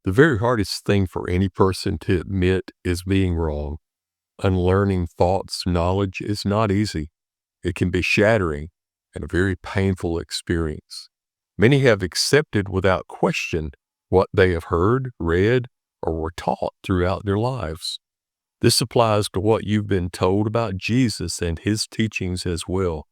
The very hardest thing for any person to admit is being wrong. Unlearning false knowledge is not easy. It can be shattering and a very painful experience. Many have accepted without question what they have heard, read, or were taught throughout their lives. This applies to what you've been told about Jesus and his teachings as well.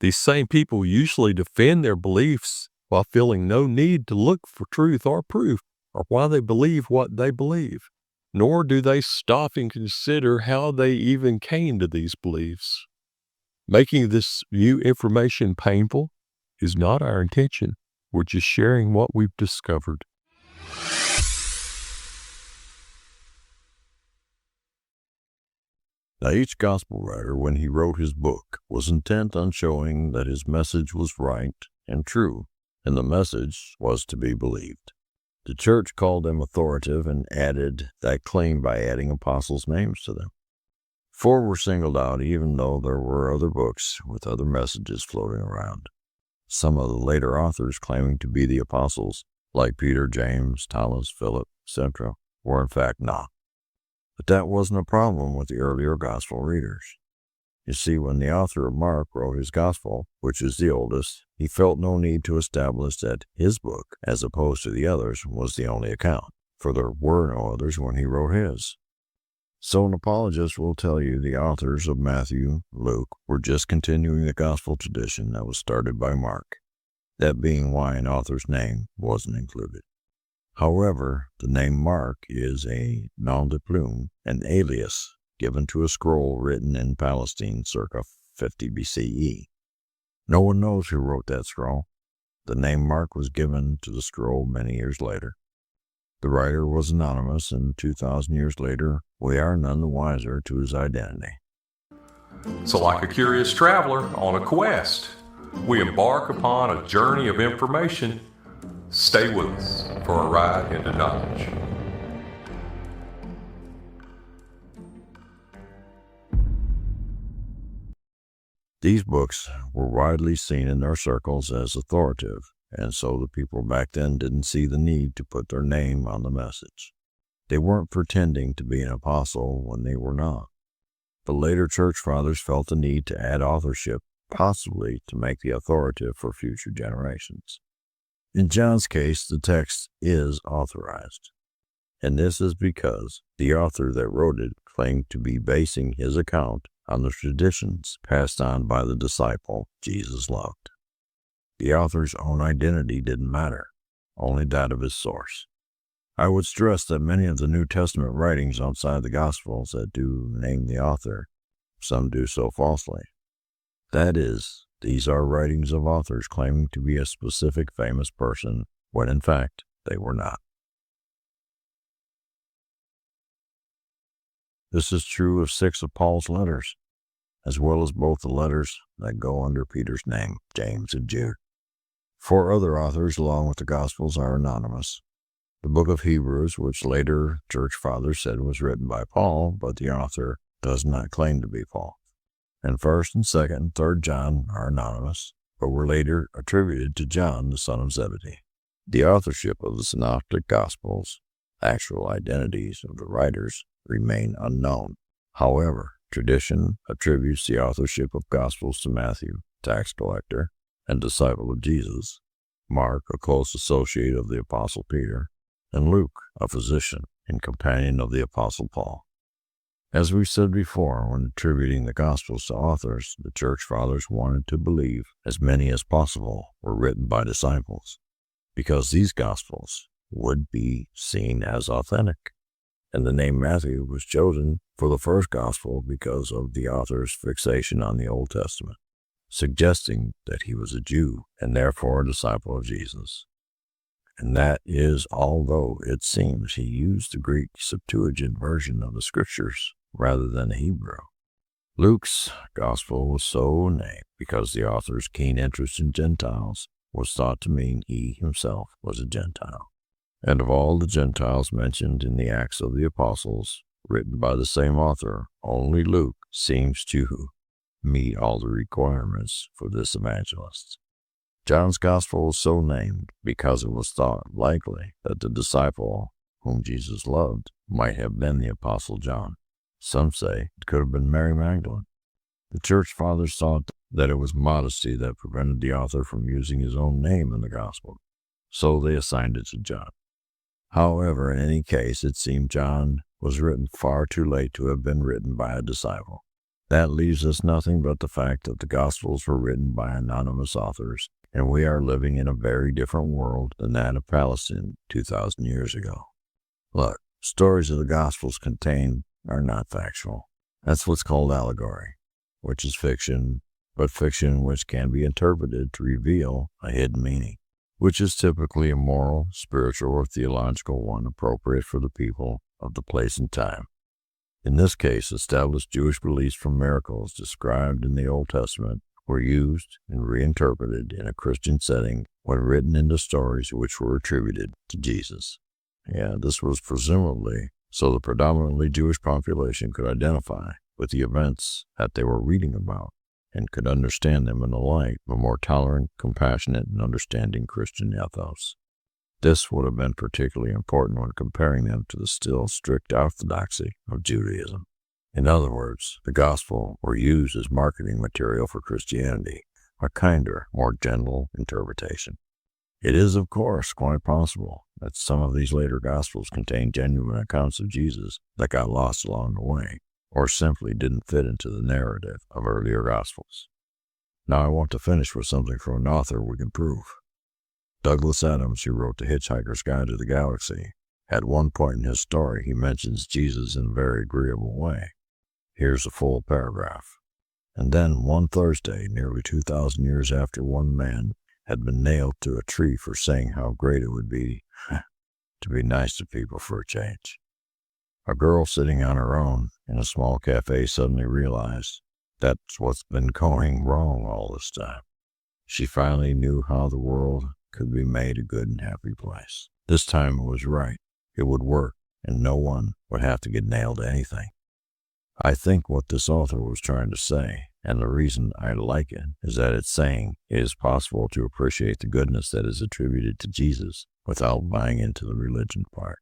These same people usually defend their beliefs while feeling no need to look for truth or proof or why they believe what they believe, nor do they stop and consider how they even came to these beliefs. Making this new information painful is not our intention. We're just sharing what we've discovered. Now, each gospel writer, when he wrote his book, was intent on showing that his message was right and true, and the message was to be believed. The church called them authoritative and added that claim by adding apostles' names to them. 4 were singled out, even though there were other books with other messages floating around. Some of the later authors claiming to be the apostles, like Peter, James, Thomas, Philip, etc., were in fact not. But that wasn't a problem with the earlier gospel readers. You see, when the author of Mark wrote his gospel, which is the oldest, he felt no need to establish that his book, as opposed to the others, was the only account, for there were no others when he wrote his. So an apologist will tell you the authors of Matthew, Luke, were just continuing the gospel tradition that was started by Mark, that being why an author's name wasn't included. However, the name Mark is a nom de plume, an alias given to a scroll written in Palestine circa 50 BCE. No one knows who wrote that scroll. The name Mark was given to the scroll many years later. The writer was anonymous, and 2,000 years later, we are none the wiser to his identity. So like a curious traveler on a quest, we embark upon a journey of information. Stay with us for a ride into knowledge. These books were widely seen in their circles as authoritative, and so the people back then didn't see the need to put their name on the message. They weren't pretending to be an apostle when they were not. But later church fathers felt the need to add authorship, possibly to make the authoritative for future generations. In John's case, the text is authorized, and this is because the author that wrote it claimed to be basing his account on the traditions passed on by the disciple Jesus loved. The author's own identity didn't matter, only that of his source. I would stress that many of the New Testament writings outside the Gospels that do name the author, some do so falsely. That is, these are writings of authors claiming to be a specific famous person, when in fact they were not. This is true of 6 of Paul's letters, as well as both the letters that go under Peter's name, James and Jude. 4 other authors, along with the Gospels, are anonymous. The book of Hebrews, which later church fathers said was written by Paul, but the author does not claim to be Paul. And 1st and 2nd and 3rd John are anonymous, but were later attributed to John, the son of Zebedee. The authorship of the Synoptic Gospels, actual identities of the writers, remain unknown. However, tradition attributes the authorship of Gospels to Matthew, tax collector and disciple of Jesus, Mark, a close associate of the Apostle Peter, and Luke, a physician and companion of the Apostle Paul. As we said before, when attributing the Gospels to authors, the church fathers wanted to believe as many as possible were written by disciples, because these Gospels would be seen as authentic. And the name Matthew was chosen for the first Gospel because of the author's fixation on the Old Testament, suggesting that he was a Jew and therefore a disciple of Jesus. And that is although it seems he used the Greek Septuagint version of the Scriptures rather than the Hebrew. Luke's Gospel was so named because the author's keen interest in Gentiles was thought to mean he himself was a Gentile. And of all the Gentiles mentioned in the Acts of the Apostles, written by the same author, only Luke seems to meet all the requirements for this evangelist. John's Gospel was so named because it was thought likely that the disciple whom Jesus loved might have been the Apostle John. Some say it could have been Mary Magdalene. The church fathers thought that it was modesty that prevented the author from using his own name in the Gospel, so they assigned it to John. However, in any case, it seemed John was written far too late to have been written by a disciple. That leaves us nothing but the fact that the Gospels were written by anonymous authors, and we are living in a very different world than that of Palestine 2,000 years ago. Look, stories of the Gospels contained are not factual. That's what's called allegory, which is fiction, but fiction which can be interpreted to reveal a hidden meaning, which is typically a moral, spiritual, or theological one appropriate for the people of the place and time. In this case, established Jewish beliefs from miracles described in the Old Testament were used and reinterpreted in a Christian setting when written into stories which were attributed to Jesus. This was presumably so the predominantly Jewish population could identify with the events that they were reading about and could understand them in the light of a more tolerant, compassionate, and understanding Christian ethos. This would have been particularly important when comparing them to the still strict orthodoxy of Judaism. In other words, the gospel were used as marketing material for Christianity, a kinder, more gentle interpretation. It is, of course, quite possible that some of these later gospels contain genuine accounts of Jesus that got lost along the way, or simply didn't fit into the narrative of earlier gospels. Now I want to finish with something from an author we can prove. Douglas Adams, who wrote The Hitchhiker's Guide to the Galaxy, at one point in his story he mentions Jesus in a very agreeable way. Here's a full paragraph. And then one Thursday, nearly 2,000 years after one man had been nailed to a tree for saying how great it would be to be nice to people for a change, a girl sitting on her own in a small cafe suddenly realized that's what's been going wrong all this time. She finally knew how the world could be made a good and happy place. This time it was right. It would work, and no one would have to get nailed to anything. I think what this author was trying to say, and the reason I like it, is that it's saying it is possible to appreciate the goodness that is attributed to Jesus without buying into the religion part.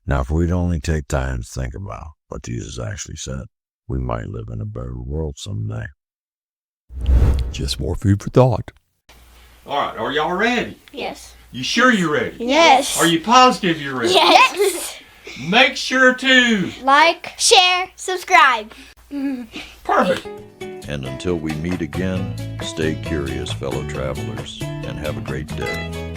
Now, if we'd only take time to think about what Jesus actually said, we might live in a better world someday. Just more food for thought. All right, are y'all ready? Yes. You sure you're ready? Yes. Are you positive you're ready? Yes. Make sure to Like, share, subscribe. perfect. And until we meet again, stay curious, fellow travelers, and have a great day.